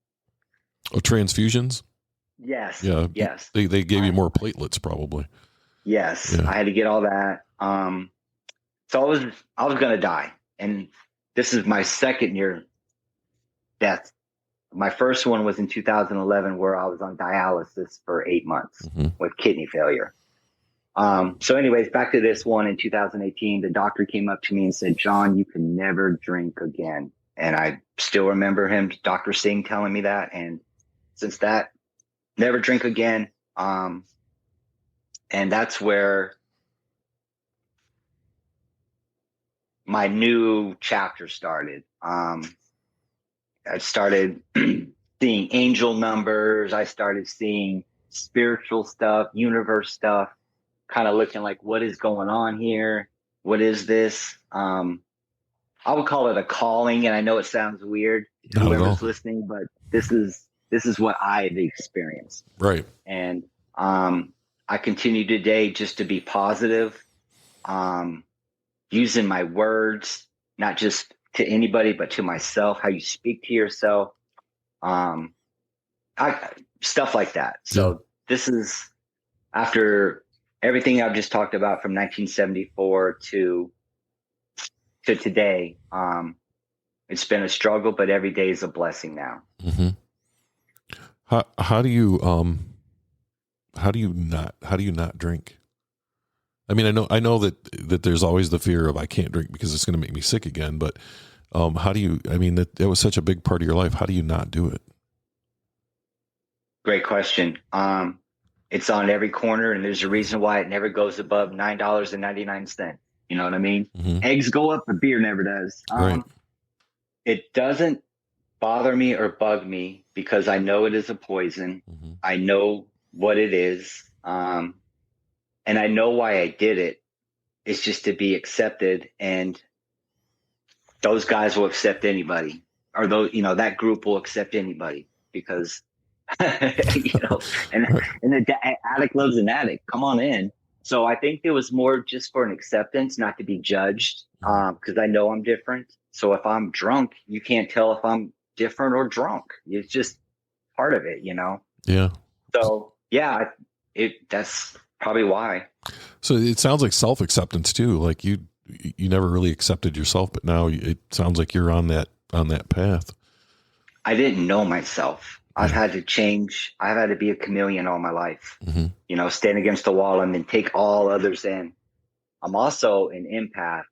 Oh, transfusions? Yes. Yeah. Yes. They gave you more platelets probably. Yes. Yeah. I had to get all that. So I was going to die. And this is my second near death. My first one was in 2011, where I was on dialysis for 8 months with kidney failure. So anyways, back to this one in 2018, the doctor came up to me and said, Jon, you can never drink again. And I still remember him, Dr. Singh, telling me that. And since that, never drink again. And that's where my new chapter started. I started seeing angel numbers. I started seeing spiritual stuff, universe stuff, kind of looking like, what is going on here? What is this? I would call it a calling. And I know it sounds weird to whoever's listening, but this is what I've experienced. Right. And I continue today just to be positive, using my words, not just to anybody, but to myself, how you speak to yourself, stuff like that. So This is after everything I've just talked about from 1974 to today. It's been a struggle, but every day is a blessing now. Mm-hmm. How do you not drink? I mean, I know that there's always the fear of I can't drink because it's going to make me sick again. But how do you? I mean, that was such a big part of your life. How do you not do it? Great question. It's on every corner, and there's a reason why it never goes above $9.99. You know what I mean? Mm-hmm. Eggs go up, but beer never does. Right. It doesn't bother me or bug me because I know it is a poison. Mm-hmm. I know what it is. And I know why I did it. It's just to be accepted. And those guys will accept anybody, or those, that group will accept anybody because, and, Right. and the addict loves an addict. Come on in. So I think it was more just for an acceptance, not to be judged. Cause I know I'm different. So if I'm drunk, you can't tell if I'm different or drunk. It's just part of it, Yeah. So yeah, that's probably why. So it sounds like self-acceptance too. Like you never really accepted yourself, but now it sounds like you're on that path. I didn't know myself. I've had to change. I've had to be a chameleon all my life, Mm-hmm. Stand against the wall and then take all others in. I'm also an empath.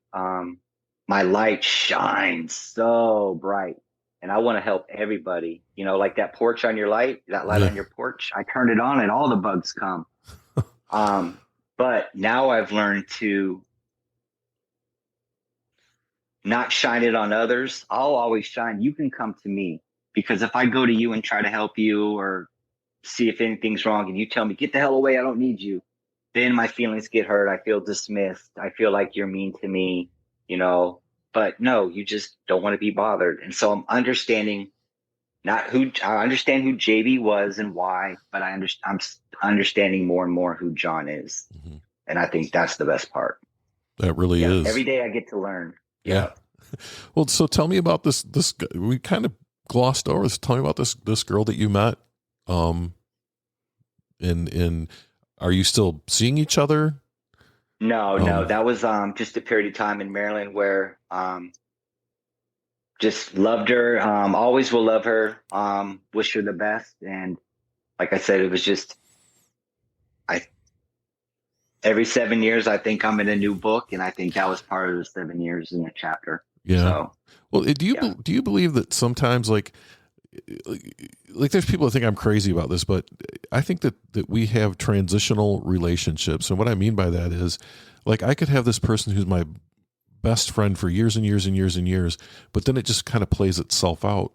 My light shines so bright and I want to help everybody, like that porch on your light, that light on your porch. I turn it on and all the bugs come. But now I've learned to not shine it on others. I'll always shine. You can come to me because if I go to you and try to help you or see if anything's wrong and you tell me, get the hell away, I don't need you, then my feelings get hurt. I feel dismissed. I feel like you're mean to me, but no, you just don't want to be bothered. And so I'm understanding I understand who JB was and why, but I'm understanding more and more who Jon is. Mm-hmm. And I think that's the best part. That really is. Every day I get to learn. Yeah. Well, so tell me about this, we kind of glossed over this. Tell me about this girl that you met. And are you still seeing each other? No, that was, just a period of time in Maryland where, just loved her. Always will love her. Wish her the best. And like I said, it was just, every 7 years, I think I'm in a new book, and I think that was part of the 7 years in the chapter. Yeah. So, well, do you believe that sometimes like there's people that think I'm crazy about this, but I think that we have transitional relationships. And what I mean by that is like, I could have this person who's my best friend for years and years and years and years, but then it just kind of plays itself out.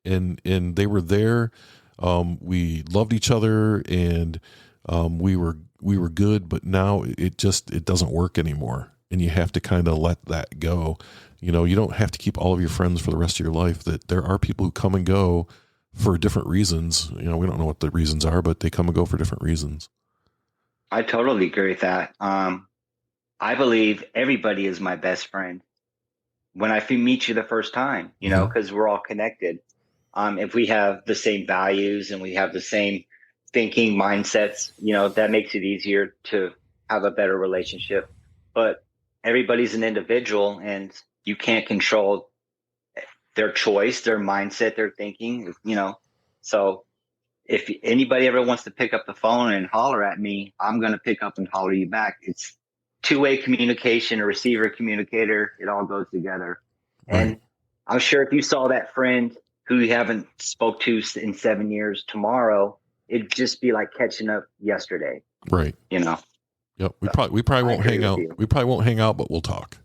And they were there. We loved each other and, we were good, but now it doesn't work anymore. And you have to kind of let that go. You don't have to keep all of your friends for the rest of your life. That there are people who come and go for different reasons. We don't know what the reasons are, but they come and go for different reasons. I totally agree with that. I believe everybody is my best friend when I meet you the first time, because we're all connected. If we have the same values and we have the same thinking mindsets, that makes it easier to have a better relationship. But everybody's an individual and you can't control their choice, their mindset, their thinking, So if anybody ever wants to pick up the phone and holler at me, I'm going to pick up and holler you back. It's two-way communication, a receiver, communicator, it all goes together. Right. And I'm sure if you saw that friend who you haven't spoke to in 7 years tomorrow, it'd just be like catching up yesterday. Right. Yep. We probably won't hang out. We probably won't hang out, but we'll talk.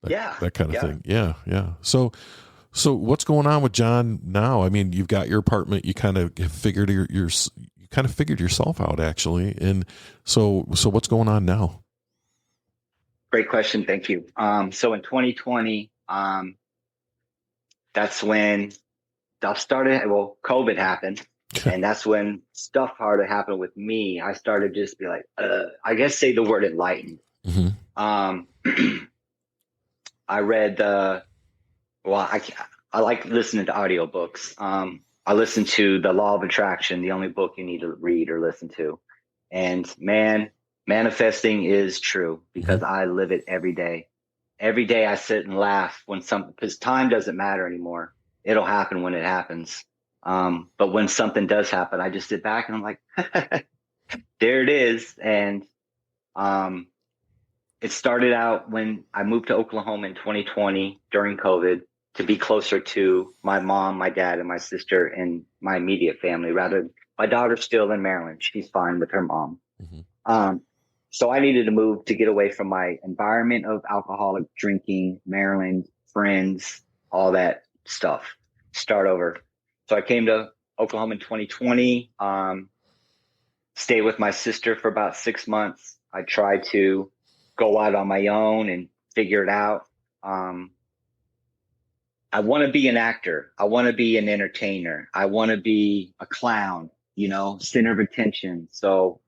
That kind of thing. Yeah. Yeah. So what's going on with Jon now? I mean, you've got your apartment, you kind of have figured you kind of figured yourself out actually. And so what's going on now? Great question. Thank you. So in 2020, that's when stuff started. Well, COVID happened. And that's when stuff started to happen with me. I started just be like, I guess say the word enlightened. Mm-hmm. I read, I like listening to audiobooks. I listened to The Law of Attraction, the only book you need to read or listen to. And man, manifesting is true because I live it every day. Every day I sit and laugh because time doesn't matter anymore. It'll happen when it happens. But when something does happen, I just sit back and I'm like, there it is. And, it started out when I moved to Oklahoma in 2020 during COVID to be closer to my mom, my dad, and my sister and my immediate family. Rather, my daughter's still in Maryland. She's fine with her mom. Mm-hmm. So I needed to move to get away from my environment of alcoholic drinking, Maryland, friends, all that stuff. start over. So I came to Oklahoma in 2020, stayed with my sister for about 6 months. I tried to go out on my own and figure it out. I want to be an actor. I want to be an entertainer. I want to be a clown, center of attention. So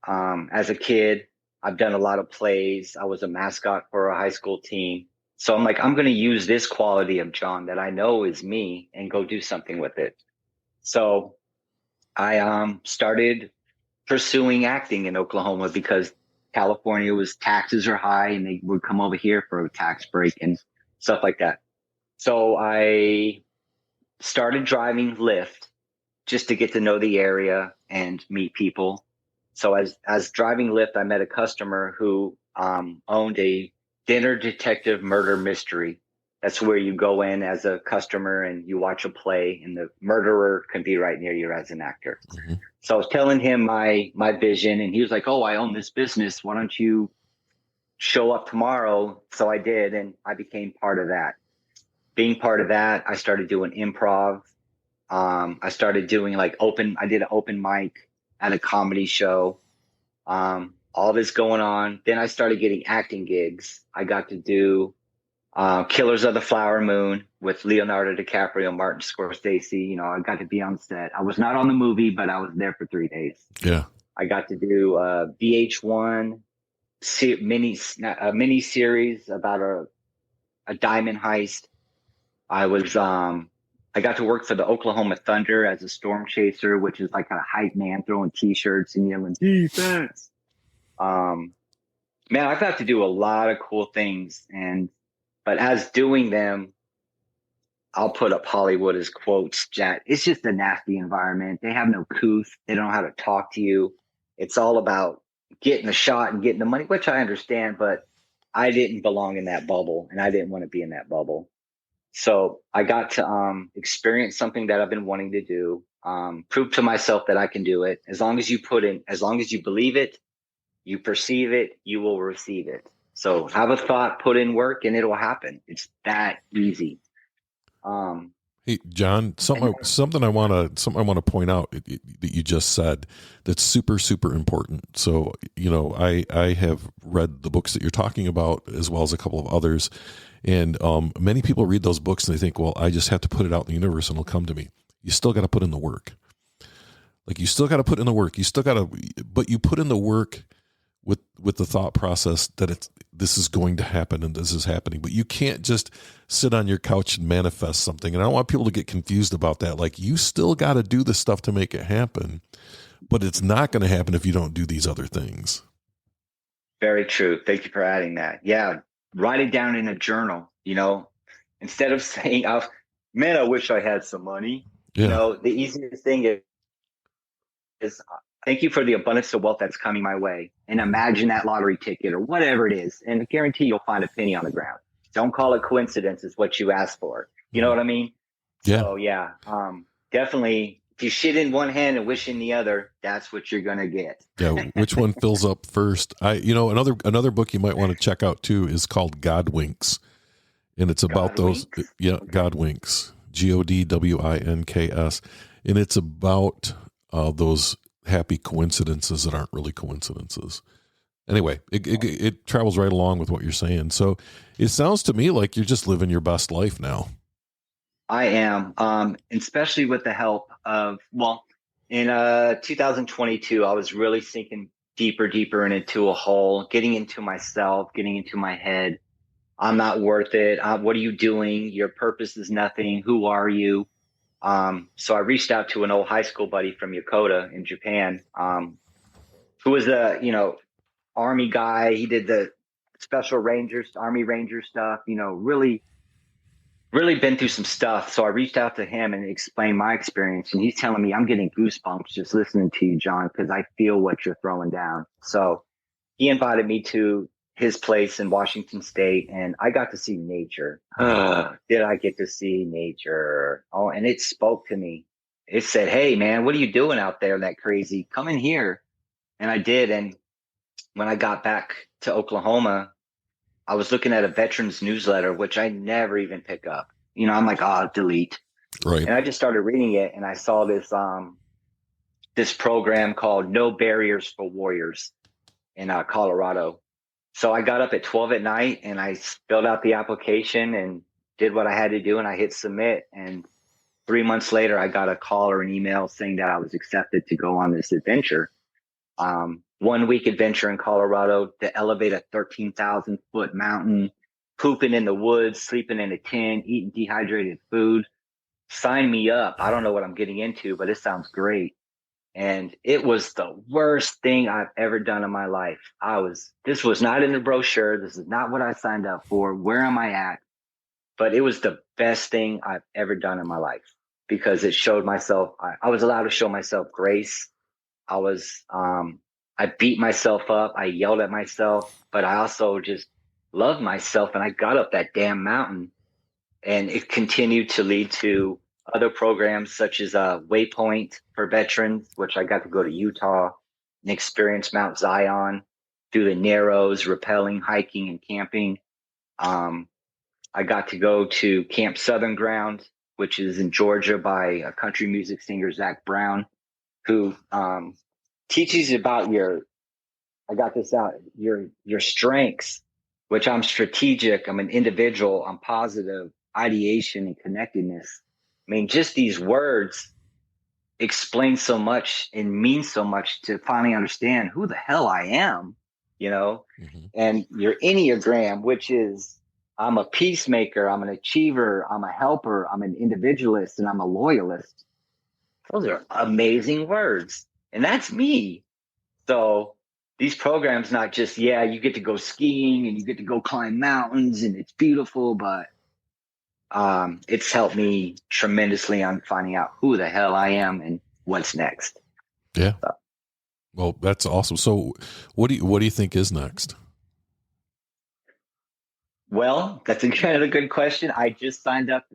as a kid, I've done a lot of plays. I was a mascot for a high school team. So I'm like, I'm going to use this quality of Jon that I know is me and go do something with it. So I started pursuing acting in Oklahoma because California taxes are high and they would come over here for a tax break and stuff like that. So I started driving Lyft just to get to know the area and meet people. So as driving Lyft, I met a customer who owned a dinner detective murder mystery. That's where you go in as a customer and you watch a play and the murderer can be right near you as an actor. Mm-hmm. So I was telling him my vision and he was like, oh, I own this business. Why don't you show up tomorrow? So I did. And I became part of that. Being part of that, I started doing improv. I started doing I did an open mic at a comedy show. All this going on. Then I started getting acting gigs. I got to do Killers of the Flower Moon with Leonardo DiCaprio, Martin Scorsese. I got to be on set. I was not on the movie, but I was there for 3 days. Yeah. I got to do VH1 mini series about a diamond heist. I got to work for the Oklahoma Thunder as a storm chaser, which is like a hype man throwing T-shirts and yelling defense. Man, I've got to do a lot of cool things, but as doing them, I'll put up Hollywood as quotes. Jack, it's just a nasty environment. They have no couth. They don't know how to talk to you. It's all about getting the shot and getting the money, which I understand, but I didn't belong in that bubble, and I didn't want to be in that bubble. So I got to experience something that I've been wanting to do, prove to myself that I can do it. As long as you believe it, you perceive it, you will receive it. So have a thought, put in work, and it'll happen. It's that easy. Hey, Jon, something I want to point out that you just said that's super, super important. So, I have read the books that you're talking about as well as a couple of others. And many people read those books and they think, well, I just have to put it out in the universe and it'll come to me. You still got to put in the work. You still got to put in the work. But you put in the work with the thought process that this is going to happen and this is happening. But you can't just sit on your couch and manifest something. And I don't want people to get confused about that. You still got to do the stuff to make it happen, but it's not going to happen if you don't do these other things. Very true. Thank you for adding that. Yeah. Write it down in a journal, instead of saying, oh, man, I wish I had some money. Yeah. The easiest thing is thank you for the abundance of wealth that's coming my way. And imagine that lottery ticket or whatever it is. And I guarantee you'll find a penny on the ground. Don't call it coincidence. It's what you asked for. You know what I mean? Yeah. So yeah, definitely. If you shit in one hand and wish in the other, that's what you're going to get. Yeah. Which one fills up first? Another book you might want to check out too is called God Winks. And it's about those. Yeah. God Winks, GODWINKS. And it's about those happy coincidences that aren't really coincidences. Anyway, it travels right along with what you're saying. So it sounds to me like you're just living your best life now. I am, especially with the help of, in 2022, I was really sinking deeper and into a hole, getting into myself, getting into my head. I'm not worth it. What are you doing? Your purpose is nothing. Who are you? So I reached out to an old high school buddy from Yokota in Japan, who was a, Army guy. He did the special Rangers, Army Ranger stuff, really been through some stuff. So I reached out to him and explained my experience. And he's telling me I'm getting goosebumps just listening to you, Jon, because I feel what you're throwing down. So he invited me to his place in Washington State, and I got to see nature. Did I get to see nature? Oh, and it spoke to me. It said, hey, man, what are you doing out there that crazy? Come in here. And I did. And when I got back to Oklahoma, I was looking at a veterans newsletter, which I never even pick up. I'm like, delete. Right. And I just started reading it, and I saw this program called No Barriers for Warriors in Colorado. So I got up at 12 at night and I filled out the application and did what I had to do, and I hit submit. And 3 months later, I got a call or an email saying that I was accepted to go on this adventure. 1 week adventure in Colorado to elevate a 13,000 foot mountain, pooping in the woods, sleeping in a tent, eating dehydrated food. Sign me up. I don't know what I'm getting into, but it sounds great. And it was the worst thing I've ever done in my life. This was not in the brochure. This is not what I signed up for. Where am I at? But it was the best thing I've ever done in my life because it showed myself. I was allowed to show myself grace. I beat myself up. I yelled at myself, but I also just loved myself. And I got up that damn mountain, and it continued to lead to other programs such as Waypoint for veterans, which I got to go to Utah and experience Mount Zion through the Narrows, rappelling, hiking, and camping. I got to go to Camp Southern Ground, which is in Georgia by a country music singer, Zach Brown, who teaches you about your strengths, which I'm strategic, I'm an individual, I'm positive, ideation and connectedness. I mean, just these words explain so much and mean so much to finally understand who the hell I am, Mm-hmm. and your Enneagram, which is I'm a peacemaker, I'm an achiever, I'm a helper, I'm an individualist, and I'm a loyalist. Those are amazing words. And that's me. So these programs, not just, you get to go skiing and you get to go climb mountains and it's beautiful, but it's helped me tremendously on finding out who the hell I am and what's next. Yeah. So. Well, that's awesome. So what do you think is next? Well, that's a good question. I just signed up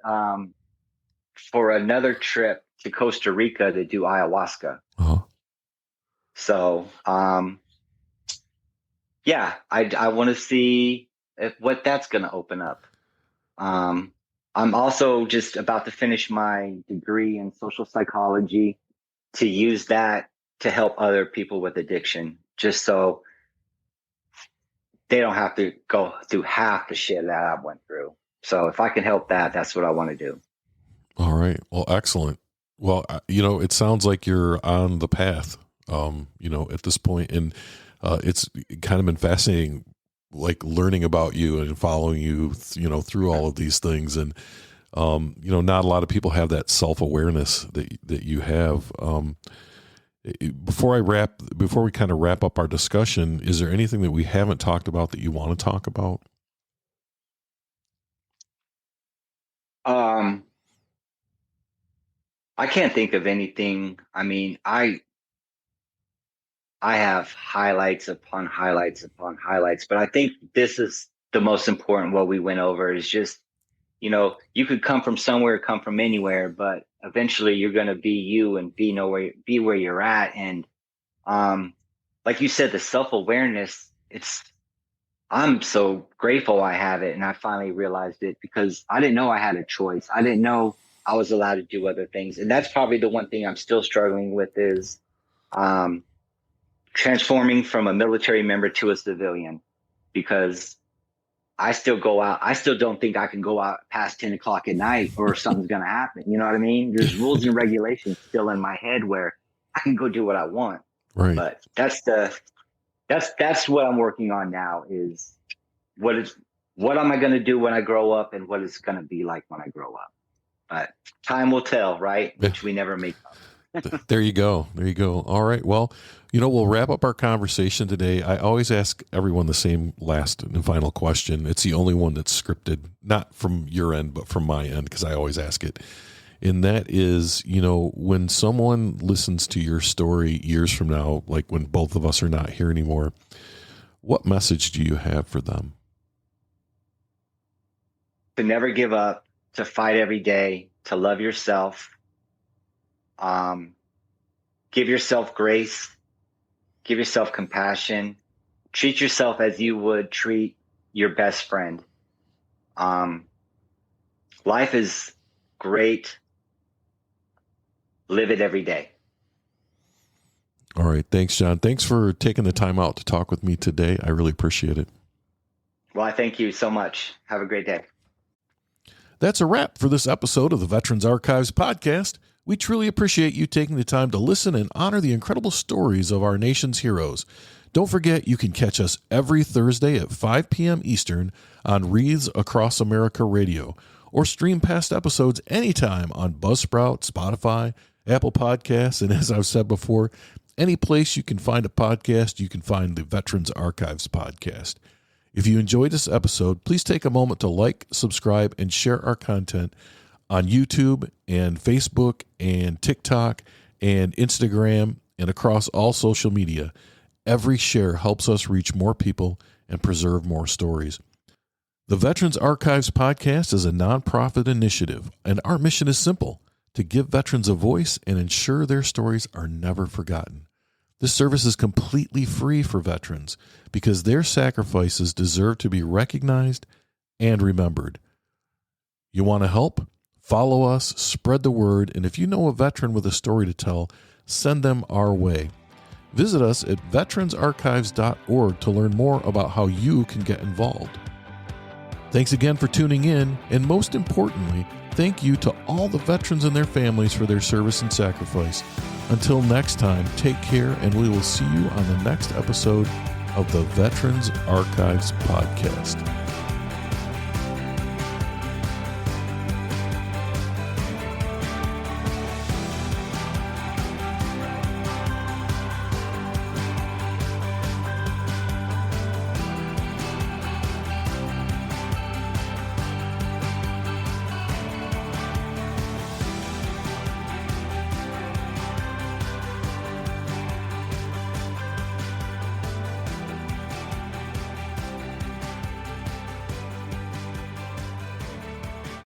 for another trip to Costa Rica to do ayahuasca. Uh-huh. So, I want to see what that's going to open up. I'm also just about to finish my degree in social psychology to use that to help other people with addiction, just so they don't have to go through half the shit that I went through. So if I can help that, that's what I want to do. All right. Well, excellent. Well, it sounds like you're on the path, at this point, and it's kind of been fascinating, like learning about you and following you, through all of these things. And, not a lot of people have that self-awareness that you have. Before we kind of wrap up our discussion, is there anything that we haven't talked about that you want to talk about? I can't think of anything. I mean, I have highlights upon highlights upon highlights, but I think this is the most important. What we went over is just, you could come from somewhere, come from anywhere, but eventually you're going to be you and be where you're at. And, like you said, the self-awareness, I'm so grateful I have it. And I finally realized it because I didn't know I had a choice. I didn't know I was allowed to do other things. And that's probably the one thing I'm still struggling with is, transforming from a military member to a civilian, because I still go out. I still don't think I can go out past 10 o'clock at night or something's going to happen. You know what I mean? There's rules and regulations still in my head where I can go do what I want. Right. But that's what I'm working on now is what am I going to do when I grow up and what it's going to be like when I grow up. But time will tell, right? Which we never make up. There you go. All right. Well, we'll wrap up our conversation today. I always ask everyone the same last and final question. It's the only one that's scripted, not from your end, but from my end, because I always ask it. And that is, when someone listens to your story years from now, like when both of us are not here anymore, what message do you have for them? To never give up, to fight every day, to love yourself. Give yourself grace, give yourself compassion, treat yourself as you would treat your best friend. Life is great live it every day. All right. Thanks, Jon. Thanks for taking the time out to talk with me today. I really appreciate it. Well, I thank you so much. Have a great day. That's a wrap for this episode of the Veterans Archives podcast. We truly appreciate you taking the time to listen and honor the incredible stories of our nation's heroes. Don't forget, you can catch us every Thursday at 5 p.m. Eastern on Wreaths Across America Radio, or stream past episodes anytime on Buzzsprout, Spotify, Apple Podcasts, and as I've said before, any place you can find a podcast, you can find the Veterans Archives podcast. If you enjoyed this episode, please take a moment to like, subscribe, and share our content on YouTube and Facebook and TikTok and Instagram and across all social media. Every share helps us reach more people and preserve more stories. The Veterans Archives podcast is a nonprofit initiative, and our mission is simple: to give veterans a voice and ensure their stories are never forgotten. This service is completely free for veterans because their sacrifices deserve to be recognized and remembered. You want to help? Follow us, spread the word, and if you know a veteran with a story to tell, send them our way. Visit us at veteransarchives.org to learn more about how you can get involved. Thanks again for tuning in, and most importantly, thank you to all the veterans and their families for their service and sacrifice. Until next time, take care, and we will see you on the next episode of the Veterans Archives podcast.